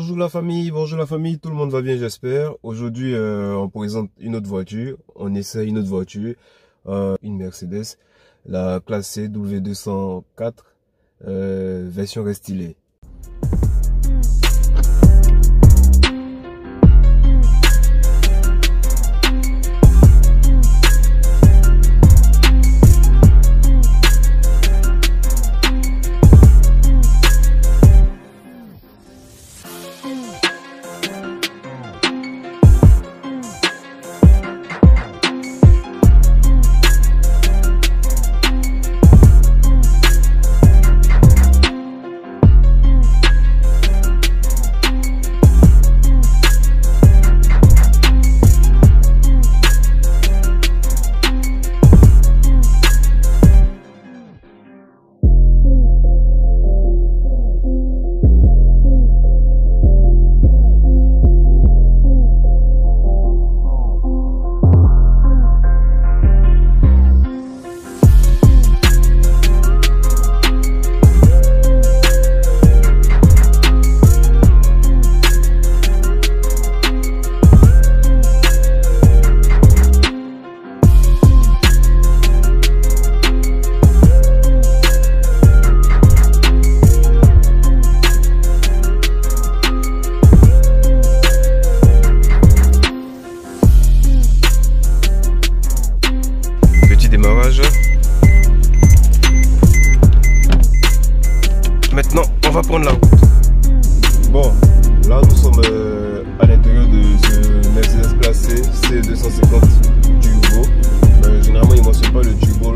bonjour la famille, tout le monde va bien j'espère. Aujourd'hui on présente une autre voiture, on essaie une autre voiture, une Mercedes, la classe C W204, version restylée. Démarrage. Maintenant, on va prendre la route. Bon, là nous sommes à l'intérieur de ce Mercedes classé C250 turbo. Généralement, ils ne mentionnent pas le turbo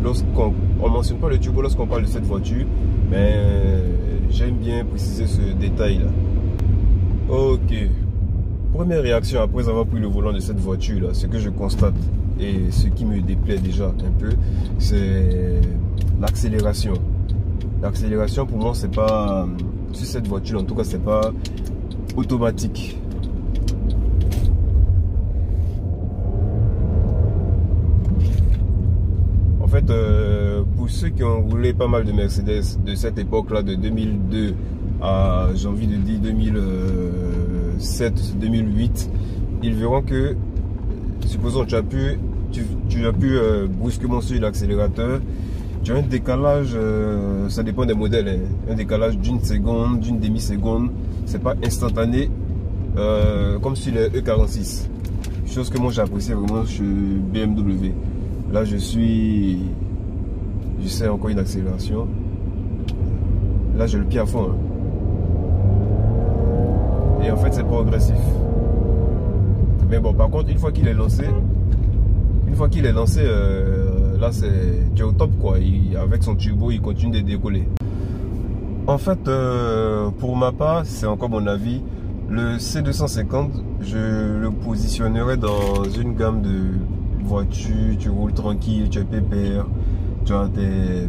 lorsqu'on mentionne pas le turbo lorsqu'on parle de cette voiture, mais j'aime bien préciser ce détail là. Ok. Première réaction après avoir pris le volant de cette voiture là, ce que je constate et ce qui me déplaît déjà un peu, c'est l'accélération. L'accélération pour moi c'est pas, sur cette voiture en tout cas c'est pas automatique. En fait pour ceux qui ont roulé pas mal de Mercedes de cette époque là, de 2002 à j'ai envie de dire 2007-2008, ils verront que supposons tu appuies brusquement sur l'accélérateur, tu as un décalage, ça dépend des modèles, hein, un décalage d'une seconde, d'une demi-seconde, c'est pas instantané comme sur les E46, chose que moi j'apprécie vraiment chez BMW. Là je sais encore une accélération, là j'ai le pied à fond, hein. Et en fait c'est progressif. Mais bon, par contre, une fois qu'il est lancé, là tu es au top quoi. Avec son turbo, il continue de décoller. En fait, pour ma part, c'est encore mon avis. Le C250, je le positionnerai dans une gamme de voitures. Tu roules tranquille, tu es pépère, tu as des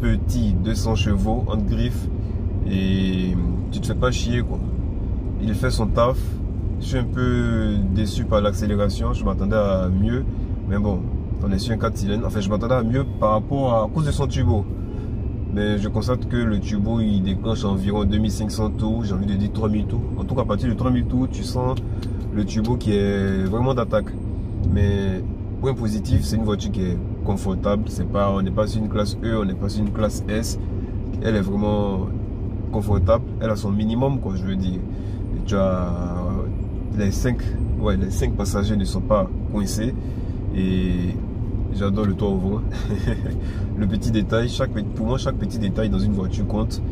petits 200 chevaux en griffe et tu te fais pas chier quoi. Il fait son taf. Je suis un peu déçu par l'accélération, je m'attendais à mieux, mais bon, on est sur un 4 cylindres, enfin je m'attendais à mieux par rapport à cause de son turbo. Mais je constate que le turbo il déclenche environ 2500 tours, j'ai envie de dire 3000 tours. En tout cas à partir de 3000 tours, tu sens le turbo qui est vraiment d'attaque. Mais point positif, c'est une voiture qui est confortable, on n'est pas sur une classe E, on n'est pas sur une classe S, elle est vraiment confortable, elle a son minimum quoi, je veux dire. Et tu as les 5 passagers ne sont pas coincés et j'adore le toit ouvert. Le petit détail, pour moi chaque petit détail dans une voiture compte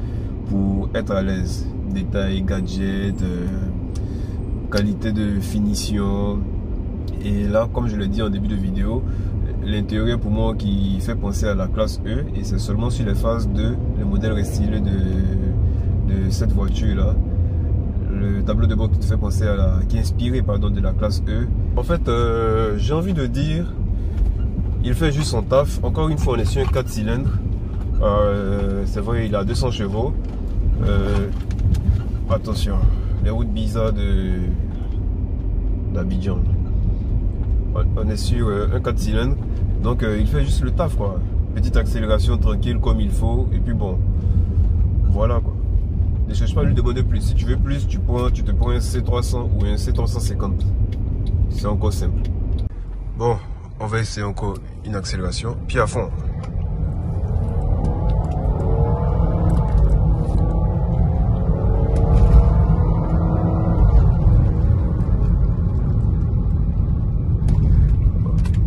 pour être à l'aise. Détails, gadgets, qualité de finition. Et là, comme je l'ai dit en début de vidéo, l'intérieur pour moi qui fait penser à la classe E, et c'est seulement sur les phases 2, le modèle restylé de cette voiture là. Le tableau de bord qui te fait penser qui est inspiré de la classe E. En fait, j'ai envie de dire, il fait juste son taf. Encore une fois, on est sur un 4 cylindres. C'est vrai, il a 200 chevaux. Attention, les routes bizarres d'Abidjan. On est sur un 4 cylindres. Donc, il fait juste le taf, quoi. Petite accélération tranquille comme il faut. Et puis bon, voilà quoi. Ne cherche pas à lui demander plus. Si tu veux plus, tu te prends un C300 ou un C350. C'est encore simple. Bon, on va essayer encore une accélération. Pied à fond.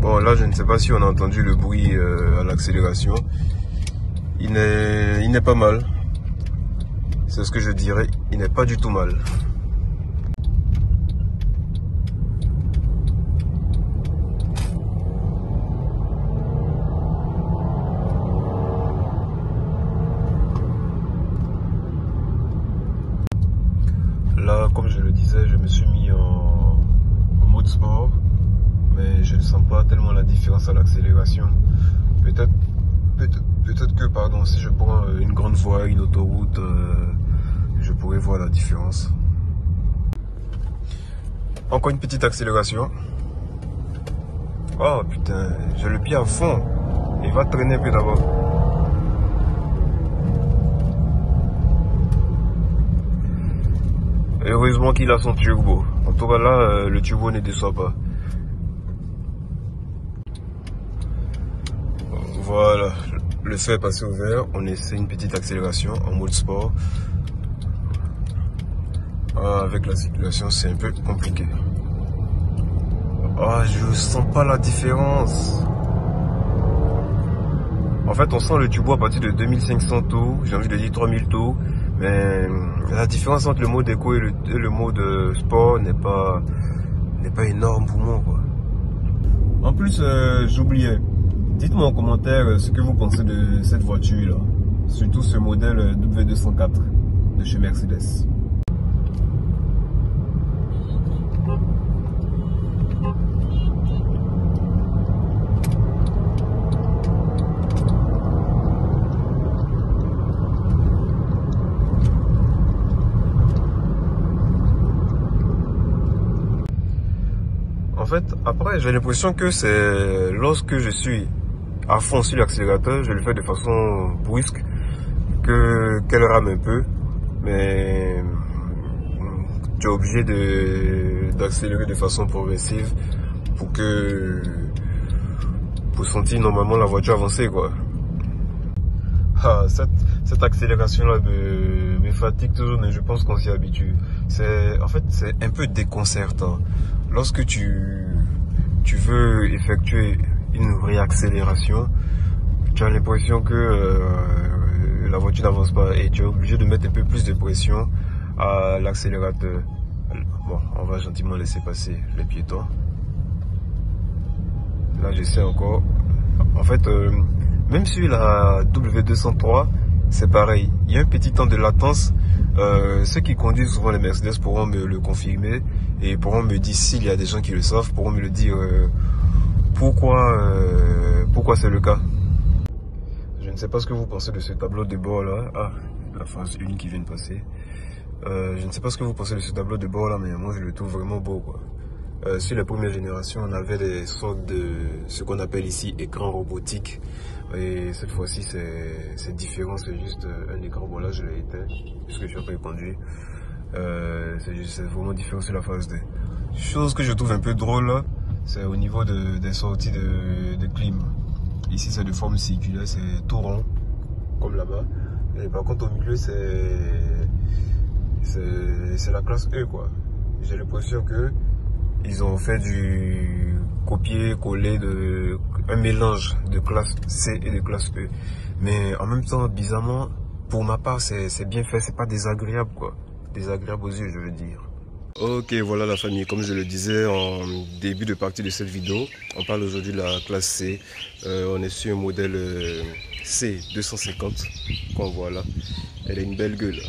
Bon, là, je ne sais pas si on a entendu le bruit à l'accélération. Il n'est pas mal. C'est ce que je dirais. Il n'est pas du tout mal. Là, comme je le disais, je me suis mis en mode sport. Mais je ne sens pas tellement la différence à l'accélération. Peut-être que, pardon, si je prends une grande voie, une autoroute, je pourrais voir la différence. Encore une petite accélération. Oh putain, j'ai le pied à fond. Il va traîner un peu d'abord. Heureusement qu'il a son turbo. En tout cas là, le turbo ne déçoit pas. Voilà, le feu est passé au vert. On essaie une petite accélération en mode sport. Avec la circulation, c'est un peu compliqué. Je sens pas la différence. En fait, on sent le turbo à partir de 2500 tours. J'ai envie de dire 3000 tours. Mais la différence entre le mode éco et le mode sport n'est pas énorme pour moi, quoi. En plus, j'oubliais. Dites-moi en commentaire ce que vous pensez de cette voiture là. Surtout ce modèle W204 de chez Mercedes. En fait, après, j'ai l'impression que c'est lorsque je suis à fond sur l'accélérateur, je le fais de façon brusque, qu'elle rame un peu, mais tu es obligé d'accélérer de façon progressive pour sentir normalement la voiture avancer, quoi. Cette accélération là me fatigue toujours, mais je pense qu'on s'y habitue. En fait, c'est un peu déconcertant. Lorsque tu veux effectuer une réaccélération, tu as l'impression que la voiture n'avance pas et tu es obligé de mettre un peu plus de pression à l'accélérateur. Bon, on va gentiment laisser passer les piétons. Là, j'essaie encore. En fait, même sur la W203, c'est pareil. Il y a un petit temps de latence. Ceux qui conduisent souvent les Mercedes pourront me le confirmer et pourront me dire, s'il y a des gens qui le savent, pourront me le dire pourquoi c'est le cas. Je ne sais pas ce que vous pensez de ce tableau de bord là. La phase 1 qui vient de passer. Je ne sais pas ce que vous pensez de ce tableau de bord là, mais moi je le trouve vraiment beau, quoi. Sur les premières générations, on avait des sortes de ce qu'on appelle ici écran robotique. Et cette fois-ci, c'est différent. C'est juste un écran. Bon, là, je l'ai éteint puisque je n'ai pas conduire. C'est vraiment différent sur la phase 2. Chose que je trouve un peu drôle là, c'est au niveau des sorties de clim. Ici, c'est de forme circulaire, c'est tout rond, comme là-bas. Et par contre, au milieu, c'est la classe E, quoi. J'ai l'impression que ils ont fait du copier-coller, un mélange de classe C et de classe E. Mais en même temps, bizarrement, pour ma part, c'est bien fait, c'est pas désagréable, quoi. Désagréable aux yeux, je veux dire. Ok, voilà la famille, comme je le disais en début de partie de cette vidéo, on parle aujourd'hui de la classe C. On est sur un modèle C250, qu'on voit là. Elle a une belle gueule.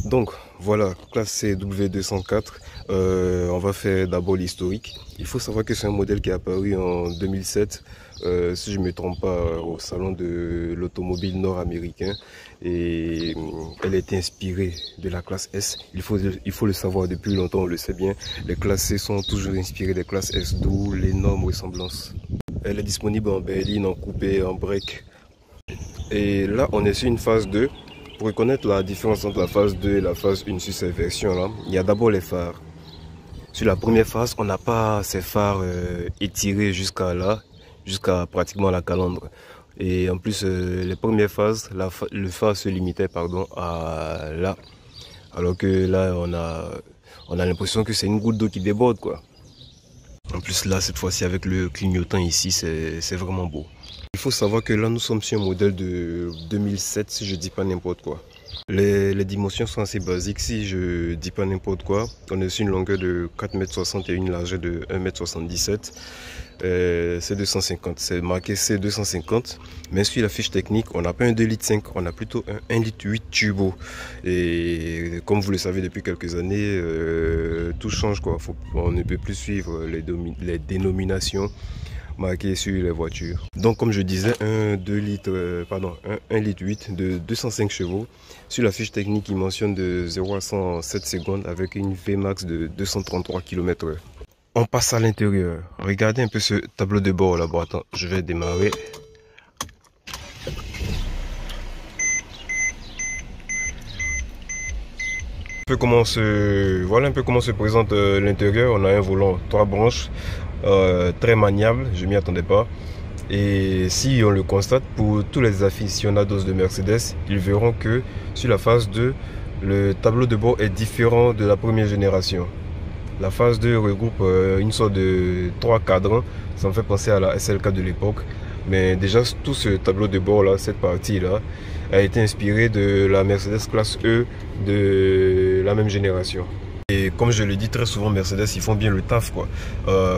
Donc voilà, classe C W204. On va faire d'abord l'historique. Il faut savoir que c'est un modèle qui est apparu en 2007, si je ne me trompe pas, au salon de l'automobile nord-américain. Et elle a été inspirée de la classe S. Il faut le savoir depuis longtemps, on le sait bien. Les classes C sont toujours inspirées des classes S, d'où l'énorme ressemblance. Elle est disponible en berline, en coupé, en break. Et là, on est sur une phase 2. pour reconnaître la différence entre la phase 2 et la phase 1 sur cette version-là, il y a d'abord les phares. Sur la première phase, on n'a pas ces phares étirés jusqu'à là, jusqu'à pratiquement la calandre. Et en plus, les premières phases, le phare se limitait à là. Alors que là, on a l'impression que c'est une goutte d'eau qui déborde, quoi. En plus, là, cette fois-ci, avec le clignotant ici, c'est vraiment beau. Il faut savoir que là, nous sommes sur un modèle de 2007, si je dis pas n'importe quoi. Les dimensions sont assez basiques, si je dis pas n'importe quoi. On est sur une longueur de 4,60 m et une largeur de 1,77 m. C250, c'est marqué C250. Mais sur la fiche technique, on n'a pas un 2,5 litres, on a plutôt un 1,8 litre turbo. Et comme vous le savez depuis quelques années, tout change, quoi. On ne peut plus suivre les dénominations marqué sur les voitures. Donc comme je disais, un 1,8 litre de 205 chevaux. Sur la fiche technique, il mentionne de 0 à 100 en 7 secondes avec une Vmax de 233 km/h. On passe à l'intérieur. Regardez un peu ce tableau de bord là-bas. Attends, je vais démarrer. Voilà un peu comment se présente l'intérieur. On a un volant 3 branches. Très maniable, je m'y attendais pas. Et si on le constate, pour tous les aficionados de Mercedes, ils verront que sur la phase 2, le tableau de bord est différent de la première génération. La phase 2 regroupe une sorte de 3 cadrans, ça me fait penser à la SLK de l'époque. Mais déjà, tout ce tableau de bord là, cette partie là, a été inspiré de la Mercedes classe E de la même génération. Et comme je le dis très souvent, Mercedes, ils font bien le taf, quoi.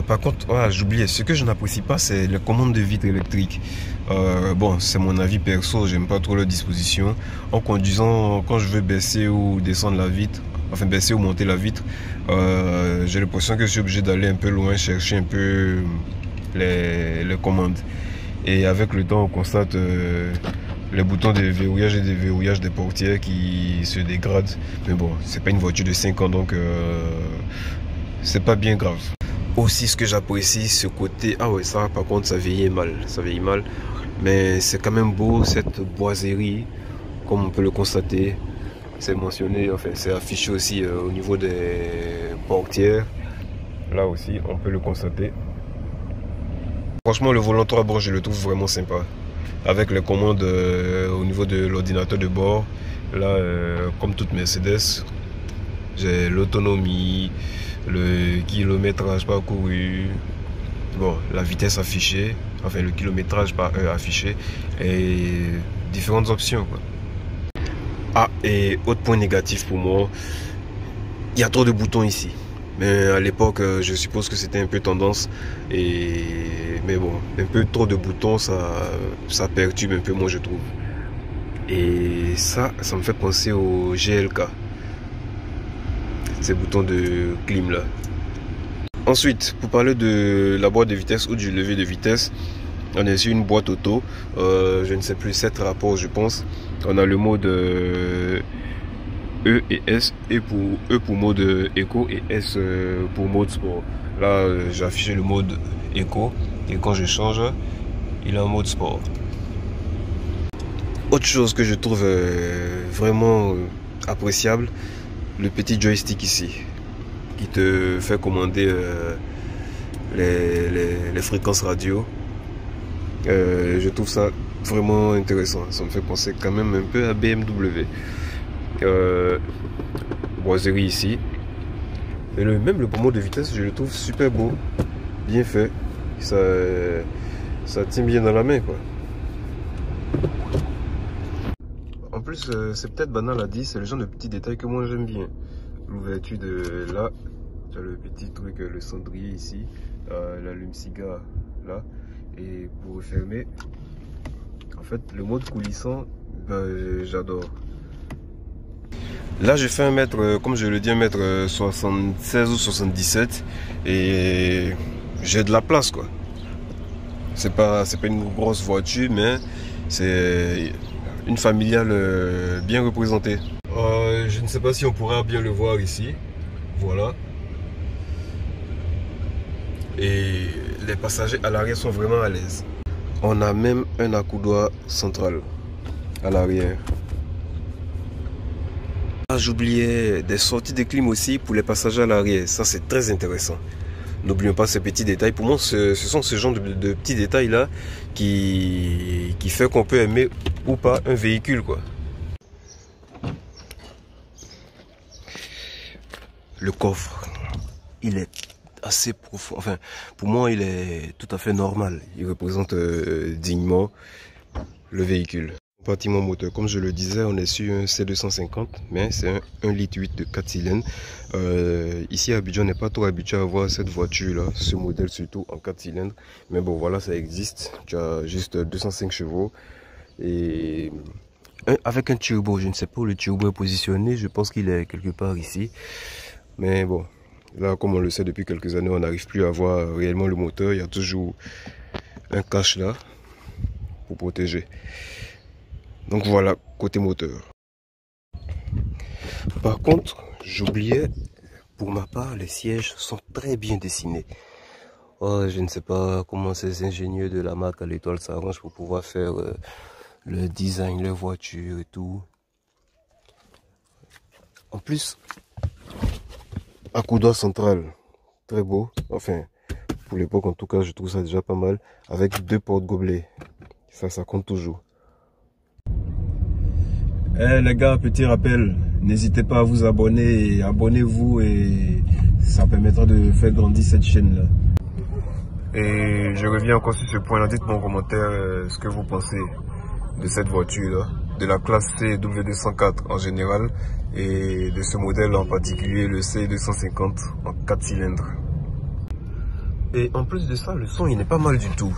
Par contre, j'oubliais, ce que je n'apprécie pas, c'est les commandes de vitres électriques. Bon, c'est mon avis perso, j'aime pas trop leur disposition. En conduisant, quand je veux baisser ou descendre la vitre, enfin baisser ou monter la vitre, j'ai l'impression que je suis obligé d'aller un peu loin, chercher un peu les commandes. Et avec le temps, on constate les boutons de verrouillage et déverrouillage des portières qui se dégradent. Mais bon, c'est pas une voiture de 5 ans, donc c'est pas bien grave. Aussi, ce que j'apprécie, ce côté, ah ouais, ça par contre, ça vieillit mal, mais c'est quand même beau, cette boiserie, comme on peut le constater. C'est mentionné, enfin c'est affiché aussi au niveau des portières. Là aussi, on peut le constater. Franchement, le volant 3 branches, je le trouve vraiment sympa. Avec les commandes au niveau de l'ordinateur de bord. Là, comme toute Mercedes, j'ai l'autonomie, le kilométrage parcouru, bon, la vitesse affichée, enfin le kilométrage par heure affiché, et différentes options, quoi. Ah, et autre point négatif pour moi, il y a trop de boutons ici. Mais à l'époque, je suppose que c'était un peu tendance. Mais bon, un peu trop de boutons, ça perturbe un peu, moi je trouve. Et ça me fait penser au GLK. Ces boutons de clim là. Ensuite, pour parler de la boîte de vitesse ou du levier de vitesse, on est sur une boîte auto. Je ne sais plus, 7 rapports je pense. On a le mode E et S, E pour mode éco et S pour mode sport. Là, j'ai affiché le mode éco et quand je change, il est en mode sport. Autre chose que je trouve vraiment appréciable, le petit joystick ici qui te fait commander les fréquences radio. Je trouve ça vraiment intéressant. Ça me fait penser quand même un peu à BMW. Boiserie ici. Et même le pommeau de vitesse, je le trouve super beau, bien fait. Ça tient bien dans la main, quoi. En plus, c'est peut-être banal à dire, c'est le genre de petits détails que moi j'aime bien. L'ouverture de là, tu as le petit truc, le cendrier ici, l'allume-cigare là, et pour refermer, en fait, le mode coulissant, j'adore. Là, je fais 1 mètre, comme je le dis, 1m76 ou 77 et j'ai de la place, quoi. C'est pas une grosse voiture, mais c'est une familiale bien représentée. Je ne sais pas si on pourra bien le voir ici. Voilà. Et les passagers à l'arrière sont vraiment à l'aise. On a même un accoudoir central à l'arrière. Ah, j'oubliais des sorties de clim aussi pour les passagers à l'arrière. Ça, c'est très intéressant. N'oublions pas ces petits détails. Pour moi, ce sont ce genre de petits détails-là qui fait qu'on peut aimer ou pas un véhicule, quoi. Le coffre, il est assez profond. Enfin, pour moi, il est tout à fait normal. Il représente dignement le véhicule. Compartiment moteur, comme je le disais, on est sur un C250, mais c'est un 1,8 litre de 4 cylindres. Ici à Abidjan, on n'est pas trop habitué à voir cette voiture-là, ce modèle surtout en 4 cylindres. Mais bon, voilà, ça existe. Tu as juste 205 chevaux et avec un turbo. Je ne sais pas où le turbo est positionné. Je pense qu'il est quelque part ici. Mais bon, là, comme on le sait depuis quelques années, on n'arrive plus à voir réellement le moteur. Il y a toujours un cache là pour protéger. Donc voilà, côté moteur. Par contre, j'oubliais, pour ma part, les sièges sont très bien dessinés. Oh, je ne sais pas comment ces ingénieurs de la marque à l'étoile s'arrangent pour pouvoir faire le design, leur voiture et tout. En plus, accoudoir central, très beau. Enfin, pour l'époque en tout cas, je trouve ça déjà pas mal. Avec 2 porte-gobelets. Ça compte toujours. Eh les gars, petit rappel, n'hésitez pas à vous abonner et abonnez-vous et ça permettra de faire grandir cette chaîne là. Et je reviens encore sur ce point là, dites-moi en commentaire ce que vous pensez de cette voiture là, de la classe C W204 en général et de ce modèle en particulier, le C250 en 4 cylindres. Et en plus de ça, le son il n'est pas mal du tout.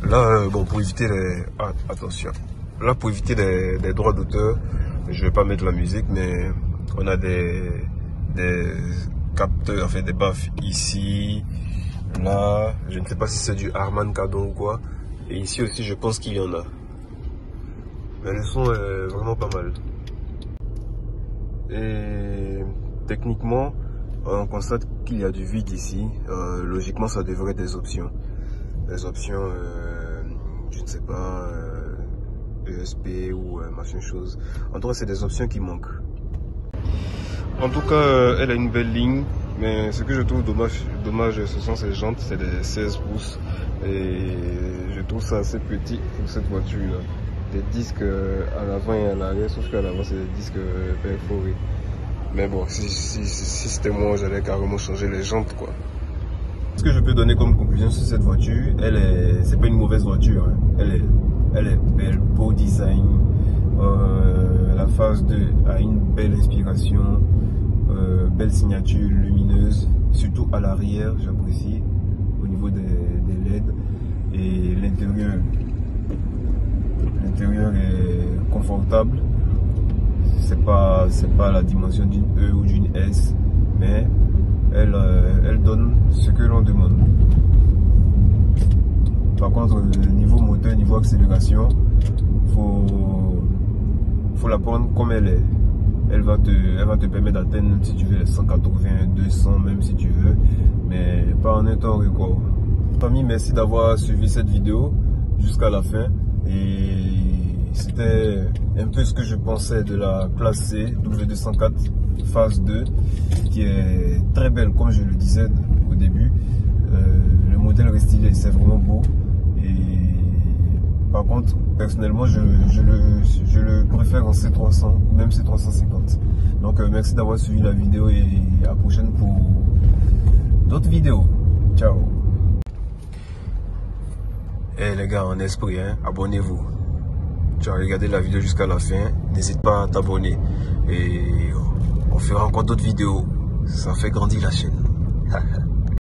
Là, bon, pour éviter les... Ah, attention. Là, pour éviter des droits d'auteur, je vais pas mettre la musique, mais on a des capteurs, enfin des baffes ici, là, je ne sais pas si c'est du Harman Kardon ou quoi, et ici aussi je pense qu'il y en a. Mais le son est vraiment pas mal. Et techniquement, on constate qu'il y a du vide ici. Logiquement, ça devrait être des options. Des options, je ne sais pas... ESP ou machin chose. En tout cas, c'est des options qui manquent. En tout cas, elle a une belle ligne, mais ce que je trouve dommage, ce sont ses jantes, c'est des 16 pouces et je trouve ça assez petit pour cette voiture là. Des disques à l'avant et à l'arrière, sauf qu'à l'avant c'est des disques perforés. Mais bon, si c'était moi, j'allais carrément changer les jantes quoi. Ce que je peux donner comme conclusion sur cette voiture, c'est pas une mauvaise voiture, hein. Elle est belle, beau design. La phase 2 a une belle inspiration, belle signature lumineuse, surtout à l'arrière, j'apprécie, au niveau des LED. Et l'intérieur est confortable. C'est pas la dimension d'une E ou d'une S, mais elle donne ce que l'on demande. Par contre, niveau moteur, niveau accélération, faut la prendre comme elle est. Elle va te permettre d'atteindre, si tu veux, les 180, 200, même si tu veux, mais pas en un temps record. Famille, merci d'avoir suivi cette vidéo jusqu'à la fin. Et c'était un peu ce que je pensais de la classe C W204 phase 2, qui est très belle, comme je le disais au début. Le modèle reste stylé, c'est vraiment beau. Par contre, personnellement, je le préfère en C300 ou même C350. Donc, merci d'avoir suivi la vidéo et à la prochaine pour d'autres vidéos. Ciao. Eh les gars, en esprit, hein, abonnez-vous. Tu as regardé la vidéo jusqu'à la fin, n'hésite pas à t'abonner. Et on fera encore d'autres vidéos. Ça fait grandir la chaîne.